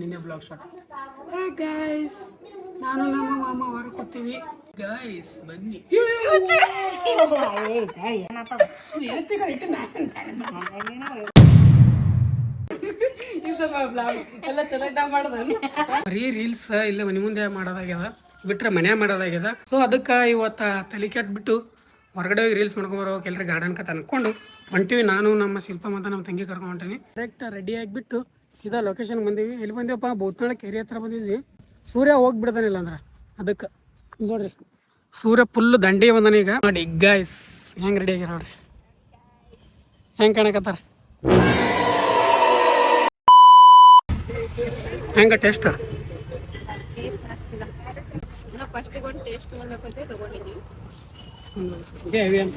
ನಿನ್ನೆ blog start. Hey guys, ನಾನು ನಮ್ಮ ಮಾಮ ಹೊರಕೋತೀವಿ. ಗೈಸ್ ಬನ್ನಿ. ಬರೀ ರೀಲ್ಸ್ ಇಲ್ಲ ಮನೆ ಮುಂದೆ ಮಾಡೋದಾಗ್ಯದ, ಬಿಟ್ರೆ ಮನ್ಯಾಗ ಮಾಡೋದಾಗ್ಯದ. ಸೊ ಅದಕ್ಕೆ ಇವತ್ತ ತಲೆ ಕೆಟ್ಬಿಟ್ಟು ಹೊರಗಡೆ ಹೋಗಿ ರೀಲ್ಸ್ ಮಾಡ್ಕೊಂಬರೋ ಕೆಲರಿ ಗಾರ್ಡನ್ ಕತೆ ಅನ್ಕೊಂಡು ಹೊಂಟಿವಿ. ನಾನು ನಮ್ಮ ಶಿಲ್ಪ ಮತ್ತು ನಮ್ಮ ತಂಗಿ ಕರ್ಕೊಂಡು ಹೊಂಟೀನಿ. ಡೈರೆಕ್ಟ್ ರೆಡಿ ಆಗಿಬಿಟ್ಟು ಸೀದಾ ಲೊಕೇಶನ್ ಬಂದೀವಿ. ಎಲ್ಲಿ ಬಂದೀವಪ್ಪ, ಬೋತ್ನಾಳ ಕೆರೆ ಹತ್ರ ಬಂದಿದ್ವಿ. ಸೂರ್ಯ ಹೋಗ್ಬಿಡ್ತಾನಿಲ್ಲ ಅಂದ್ರೆ ಅದಕ್ಕೆ ನೋಡ್ರಿ, ಸೂರ್ಯ ಫುಲ್ ದಂಡಿ ಬಂದಾನ ಈಗ. ನೋಡಿ ಗೈಸ್ ಹೆಂಗೆ ರೆಡಿ ಆಗ್ಯಾರ ನೋಡ್ರಿ, ಹೆಂಗೆ ಕಾಣಕತ್ತಾರ. ಹೆಂಗ ಟೇಸ್ಟ್ ಹೆವಿ ಅಂತ